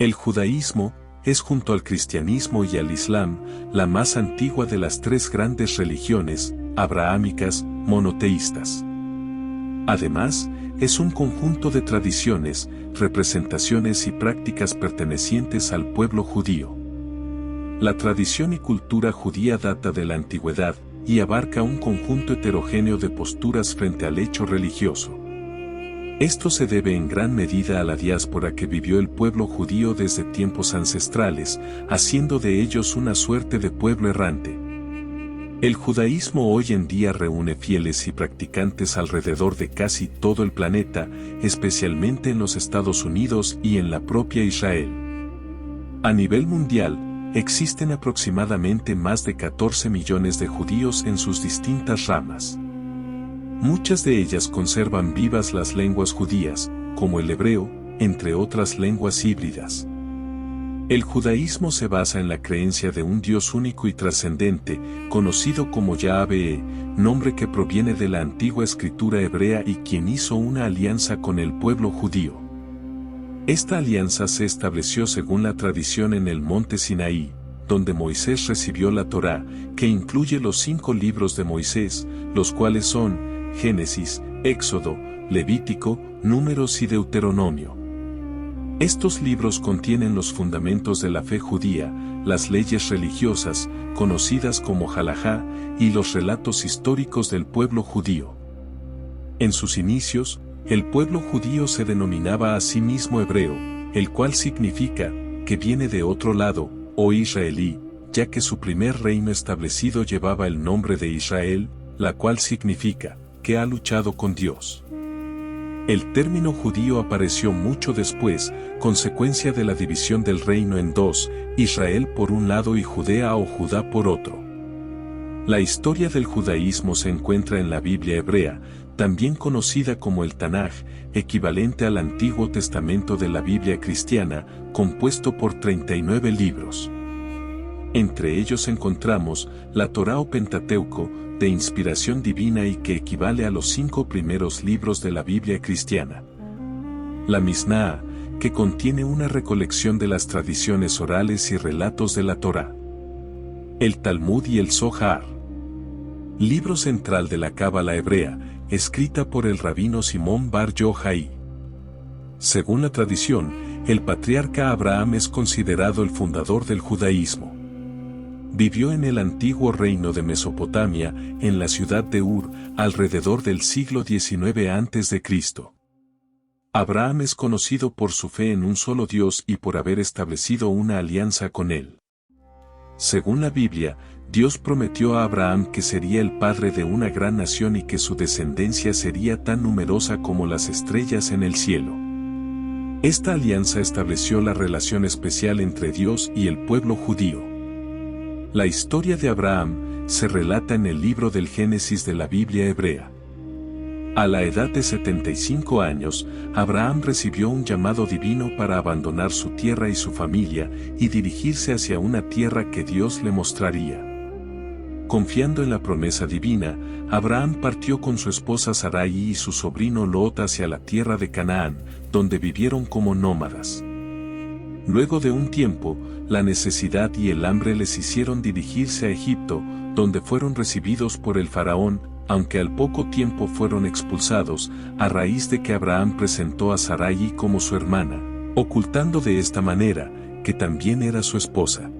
El judaísmo es, junto al cristianismo y al islam, la más antigua de las tres grandes religiones abrahámicas monoteístas. Además, es un conjunto de tradiciones, representaciones y prácticas pertenecientes al pueblo judío. La tradición y cultura judía data de la antigüedad y abarca un conjunto heterogéneo de posturas frente al hecho religioso. Esto se debe en gran medida a la diáspora que vivió el pueblo judío desde tiempos ancestrales, haciendo de ellos una suerte de pueblo errante. El judaísmo hoy en día reúne fieles y practicantes alrededor de casi todo el planeta, especialmente en los Estados Unidos y en la propia Israel. A nivel mundial, existen aproximadamente más de 14 millones de judíos en sus distintas ramas. Muchas de ellas conservan vivas las lenguas judías, como el hebreo, entre otras lenguas híbridas. El judaísmo se basa en la creencia de un Dios único y trascendente, conocido como Yahvé, nombre que proviene de la antigua escritura hebrea y quien hizo una alianza con el pueblo judío. Esta alianza se estableció según la tradición en el monte Sinaí, donde Moisés recibió la Torá, que incluye los 5 libros de Moisés, los cuales son Génesis, Éxodo, Levítico, Números y Deuteronomio. Estos libros contienen los fundamentos de la fe judía, las leyes religiosas, conocidas como halajá, y los relatos históricos del pueblo judío. En sus inicios, el pueblo judío se denominaba a sí mismo hebreo, el cual significa que viene de otro lado, o israelí, ya que su primer reino establecido llevaba el nombre de Israel, la cual significa que ha luchado con Dios. El término judío apareció mucho después, consecuencia de la división del reino en dos, Israel por un lado y Judea o Judá por otro. La historia del judaísmo se encuentra en la Biblia hebrea, también conocida como el Tanaj, equivalente al Antiguo Testamento de la Biblia cristiana, compuesto por 39 libros. Entre ellos encontramos la Torá o Pentateuco, de inspiración divina y que equivale a los 5 primeros libros de la Biblia cristiana. La Misná, que contiene una recolección de las tradiciones orales y relatos de la Torá. El Talmud y el Zohar. Libro central de la Cábala hebrea, escrita por el rabino Simón Bar Yochai. Según la tradición, el patriarca Abraham es considerado el fundador del judaísmo. Vivió en el antiguo reino de Mesopotamia, en la ciudad de Ur, alrededor del siglo XIX a.C. Abraham es conocido por su fe en un solo Dios y por haber establecido una alianza con él. Según la Biblia, Dios prometió a Abraham que sería el padre de una gran nación y que su descendencia sería tan numerosa como las estrellas en el cielo. Esta alianza estableció la relación especial entre Dios y el pueblo judío. La historia de Abraham se relata en el libro del Génesis de la Biblia hebrea. A la edad de 75 años, Abraham recibió un llamado divino para abandonar su tierra y su familia y dirigirse hacia una tierra que Dios le mostraría. Confiando en la promesa divina, Abraham partió con su esposa Sarai y su sobrino Lot hacia la tierra de Canaán, donde vivieron como nómadas. Luego de un tiempo, la necesidad y el hambre les hicieron dirigirse a Egipto, donde fueron recibidos por el faraón, aunque al poco tiempo fueron expulsados, a raíz de que Abraham presentó a Sarai como su hermana, ocultando de esta manera, que también era su esposa.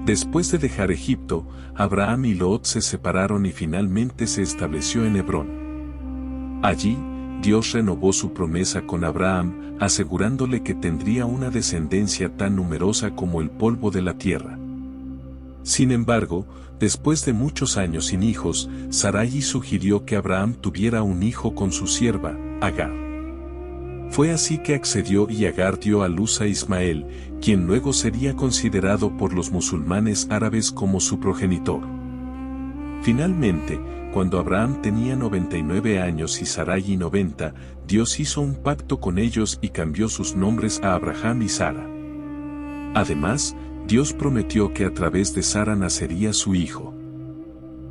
Después de dejar Egipto, Abraham y Lot se separaron y finalmente se estableció en Hebrón. Allí, Dios renovó su promesa con Abraham, asegurándole que tendría una descendencia tan numerosa como el polvo de la tierra. Sin embargo, después de muchos años sin hijos, Sarai sugirió que Abraham tuviera un hijo con su sierva, Agar. Fue así que accedió y Agar dio a luz a Ismael, quien luego sería considerado por los musulmanes árabes como su progenitor. Finalmente, cuando Abraham tenía 99 años y Sarai 90, Dios hizo un pacto con ellos y cambió sus nombres a Abraham y Sara. Además, Dios prometió que a través de Sara nacería su hijo.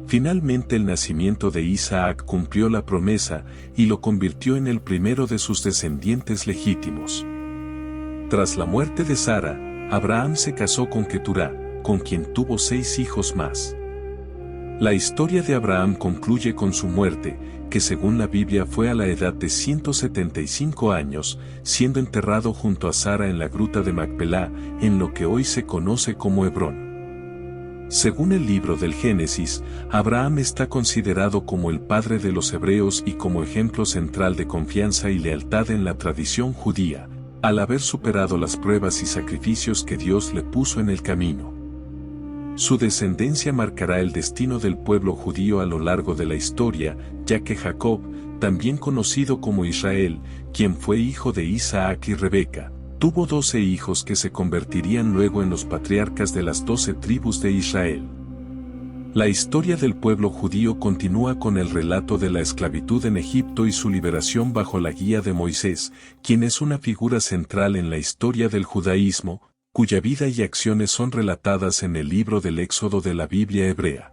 Finalmente el nacimiento de Isaac cumplió la promesa y lo convirtió en el primero de sus descendientes legítimos. Tras la muerte de Sara, Abraham se casó con Keturá, con quien tuvo 6 hijos más. La historia de Abraham concluye con su muerte, que según la Biblia fue a la edad de 175 años, siendo enterrado junto a Sara en la gruta de Macpelá, en lo que hoy se conoce como Hebrón. Según el libro del Génesis, Abraham está considerado como el padre de los hebreos y como ejemplo central de confianza y lealtad en la tradición judía, al haber superado las pruebas y sacrificios que Dios le puso en el camino. Su descendencia marcará el destino del pueblo judío a lo largo de la historia, ya que Jacob, también conocido como Israel, quien fue hijo de Isaac y Rebeca, tuvo 12 hijos que se convertirían luego en los patriarcas de las 12 tribus de Israel. La historia del pueblo judío continúa con el relato de la esclavitud en Egipto y su liberación bajo la guía de Moisés, quien es una figura central en la historia del judaísmo, cuya vida y acciones son relatadas en el libro del Éxodo de la Biblia hebrea.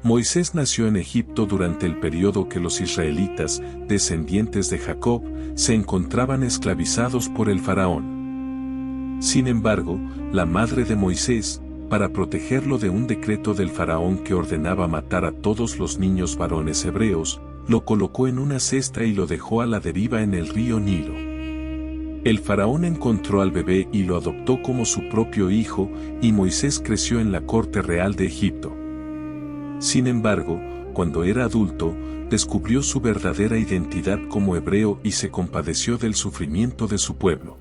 Moisés nació en Egipto durante el periodo que los israelitas, descendientes de Jacob, se encontraban esclavizados por el faraón. Sin embargo, la madre de Moisés, para protegerlo de un decreto del faraón que ordenaba matar a todos los niños varones hebreos, lo colocó en una cesta y lo dejó a la deriva en el río Nilo. El faraón encontró al bebé y lo adoptó como su propio hijo, y Moisés creció en la corte real de Egipto. Sin embargo, cuando era adulto, descubrió su verdadera identidad como hebreo y se compadeció del sufrimiento de su pueblo.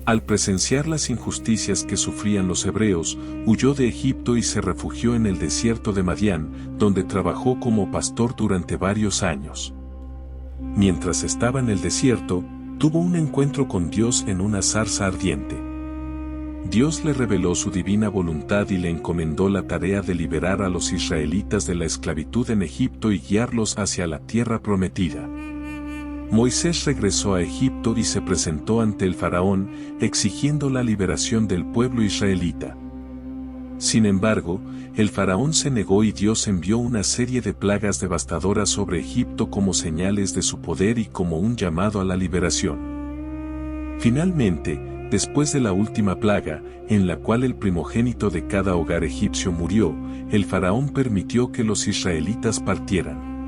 Al presenciar las injusticias que sufrían los hebreos, huyó de Egipto y se refugió en el desierto de Madián, donde trabajó como pastor durante varios años. Mientras estaba en el desierto, tuvo un encuentro con Dios en una zarza ardiente. Dios le reveló su divina voluntad y le encomendó la tarea de liberar a los israelitas de la esclavitud en Egipto y guiarlos hacia la tierra prometida. Moisés regresó a Egipto y se presentó ante el faraón, exigiendo la liberación del pueblo israelita. Sin embargo, el faraón se negó y Dios envió una serie de plagas devastadoras sobre Egipto como señales de su poder y como un llamado a la liberación. Finalmente, después de la última plaga, en la cual el primogénito de cada hogar egipcio murió, el faraón permitió que los israelitas partieran.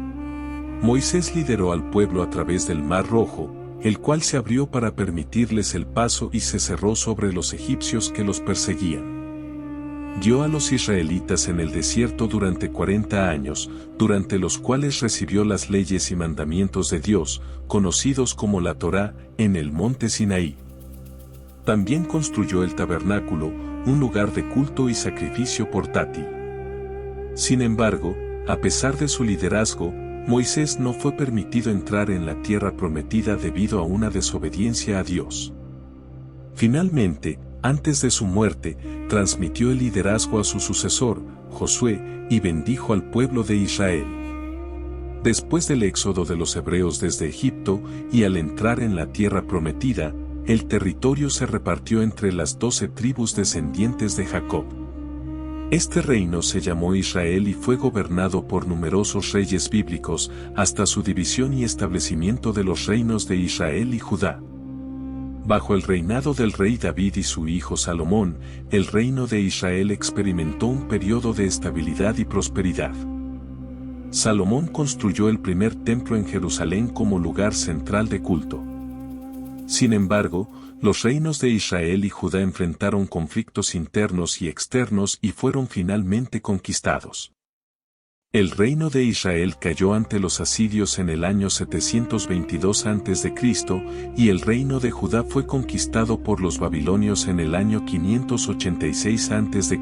Moisés lideró al pueblo a través del Mar Rojo, el cual se abrió para permitirles el paso y se cerró sobre los egipcios que los perseguían. Guió a los israelitas en el desierto durante 40 años, durante los cuales recibió las leyes y mandamientos de Dios, conocidos como la Torá, en el monte Sinaí. También construyó el tabernáculo, un lugar de culto y sacrificio portátil. Sin embargo, a pesar de su liderazgo, Moisés no fue permitido entrar en la tierra prometida debido a una desobediencia a Dios. Finalmente, antes de su muerte, transmitió el liderazgo a su sucesor, Josué, y bendijo al pueblo de Israel. Después del éxodo de los hebreos desde Egipto y al entrar en la tierra prometida, el territorio se repartió entre las 12 tribus descendientes de Jacob. Este reino se llamó Israel y fue gobernado por numerosos reyes bíblicos hasta su división y establecimiento de los reinos de Israel y Judá. Bajo el reinado del rey David y su hijo Salomón, el reino de Israel experimentó un periodo de estabilidad y prosperidad. Salomón construyó el primer templo en Jerusalén como lugar central de culto. Sin embargo, los reinos de Israel y Judá enfrentaron conflictos internos y externos y fueron finalmente conquistados. El reino de Israel cayó ante los asirios en el año 722 a.C. y el reino de Judá fue conquistado por los babilonios en el año 586 a.C.,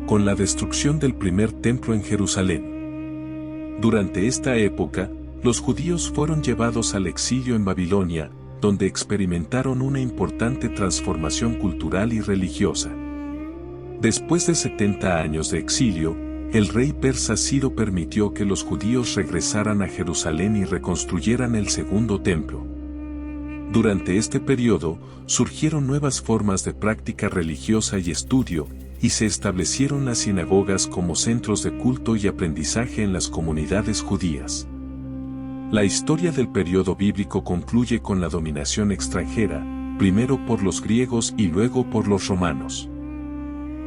con la destrucción del primer templo en Jerusalén. Durante esta época, los judíos fueron llevados al exilio en Babilonia, donde experimentaron una importante transformación cultural y religiosa. Después de 70 años de exilio, el rey persa Ciro permitió que los judíos regresaran a Jerusalén y reconstruyeran el segundo templo. Durante este periodo, surgieron nuevas formas de práctica religiosa y estudio, y se establecieron las sinagogas como centros de culto y aprendizaje en las comunidades judías. La historia del periodo bíblico concluye con la dominación extranjera, primero por los griegos y luego por los romanos.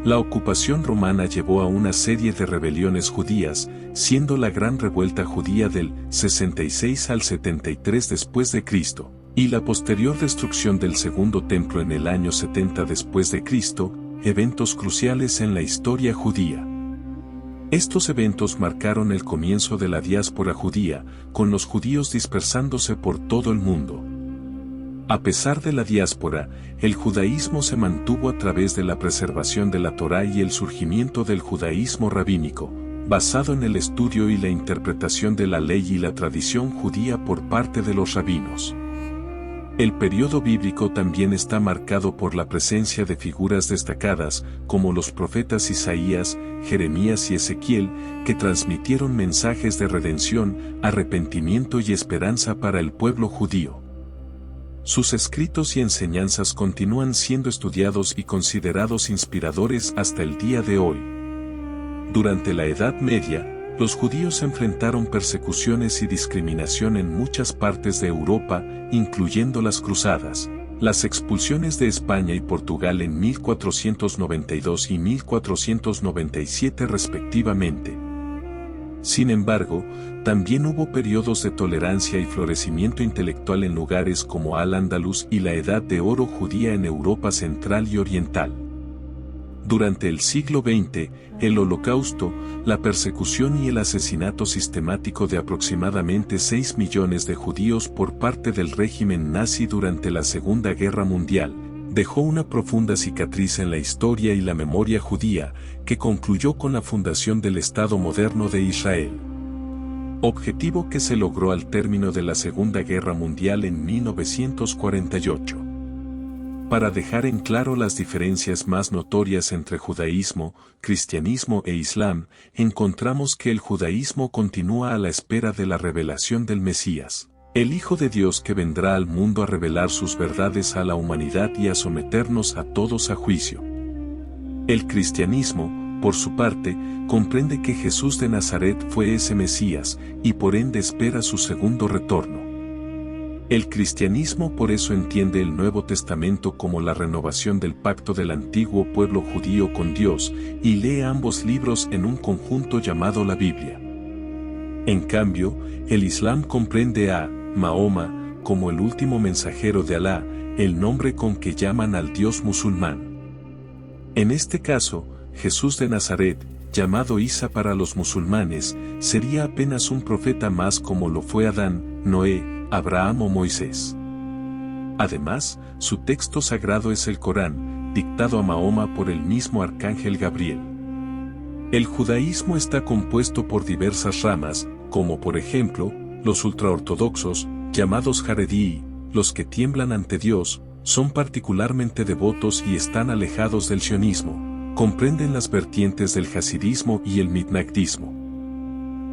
La ocupación romana llevó a una serie de rebeliones judías, siendo la Gran Revuelta Judía del 66 al 73 después de Cristo, y la posterior destrucción del Segundo Templo en el año 70 después de Cristo, eventos cruciales en la historia judía. Estos eventos marcaron el comienzo de la diáspora judía, con los judíos dispersándose por todo el mundo. A pesar de la diáspora, el judaísmo se mantuvo a través de la preservación de la Torá y el surgimiento del judaísmo rabínico, basado en el estudio y la interpretación de la ley y la tradición judía por parte de los rabinos. El periodo bíblico también está marcado por la presencia de figuras destacadas, como los profetas Isaías, Jeremías y Ezequiel, que transmitieron mensajes de redención, arrepentimiento y esperanza para el pueblo judío. Sus escritos y enseñanzas continúan siendo estudiados y considerados inspiradores hasta el día de hoy. Durante la Edad Media, los judíos enfrentaron persecuciones y discriminación en muchas partes de Europa, incluyendo las cruzadas, las expulsiones de España y Portugal en 1492 y 1497 respectivamente. Sin embargo, también hubo periodos de tolerancia y florecimiento intelectual en lugares como Al-Ándalus y la Edad de Oro judía en Europa Central y Oriental. Durante el siglo XX, el Holocausto, la persecución y el asesinato sistemático de aproximadamente 6 millones de judíos por parte del régimen nazi durante la Segunda Guerra Mundial, dejó una profunda cicatriz en la historia y la memoria judía, que concluyó con la fundación del Estado moderno de Israel. Objetivo que se logró al término de la Segunda Guerra Mundial en 1948. Para dejar en claro las diferencias más notorias entre judaísmo, cristianismo e islam, encontramos que el judaísmo continúa a la espera de la revelación del Mesías, el Hijo de Dios que vendrá al mundo a revelar sus verdades a la humanidad y a someternos a todos a juicio. El cristianismo, por su parte, comprende que Jesús de Nazaret fue ese Mesías, y por ende espera su segundo retorno. El cristianismo por eso entiende el Nuevo Testamento como la renovación del pacto del antiguo pueblo judío con Dios, y lee ambos libros en un conjunto llamado la Biblia. En cambio, el Islam comprende a Mahoma como el último mensajero de Alá, el nombre con que llaman al Dios musulmán. En este caso, Jesús de Nazaret, llamado Isa para los musulmanes, sería apenas un profeta más como lo fue Adán, Noé, Abraham o Moisés. Además, su texto sagrado es el Corán, dictado a Mahoma por el mismo arcángel Gabriel. El judaísmo está compuesto por diversas ramas, como por ejemplo, los ultraortodoxos, llamados Jaredí, los que tiemblan ante Dios, son particularmente devotos y están alejados del sionismo, comprenden las vertientes del hasidismo y el mitnagdismo.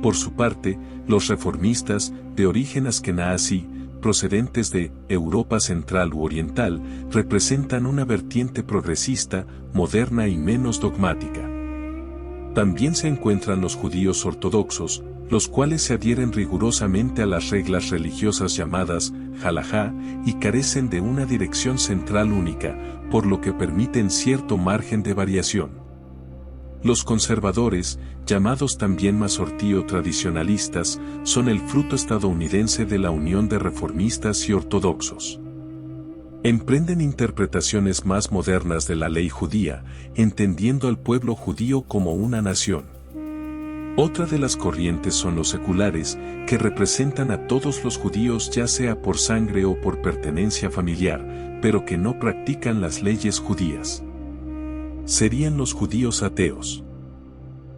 Por su parte, los reformistas, de origen askenazí, procedentes de Europa Central u Oriental, representan una vertiente progresista, moderna y menos dogmática. También se encuentran los judíos ortodoxos, los cuales se adhieren rigurosamente a las reglas religiosas llamadas halajá y carecen de una dirección central única, por lo que permiten cierto margen de variación. Los conservadores, llamados también masortí o tradicionalistas, son el fruto estadounidense de la unión de reformistas y ortodoxos. Emprenden interpretaciones más modernas de la ley judía, entendiendo al pueblo judío como una nación. Otra de las corrientes son los seculares, que representan a todos los judíos ya sea por sangre o por pertenencia familiar, pero que no practican las leyes judías. Serían los judíos ateos.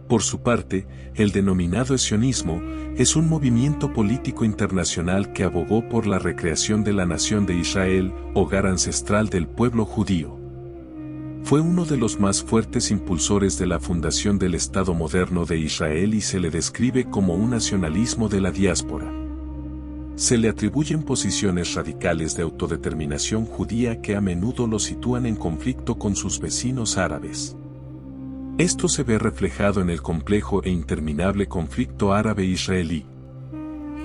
Por su parte, el denominado sionismo es un movimiento político internacional que abogó por la recreación de la nación de Israel, hogar ancestral del pueblo judío. Fue uno de los más fuertes impulsores de la fundación del Estado moderno de Israel y se le describe como un nacionalismo de la diáspora. Se le atribuyen posiciones radicales de autodeterminación judía que a menudo lo sitúan en conflicto con sus vecinos árabes. Esto se ve reflejado en el complejo e interminable conflicto árabe-israelí.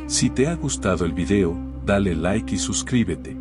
Si te ha gustado el video, dale like y suscríbete.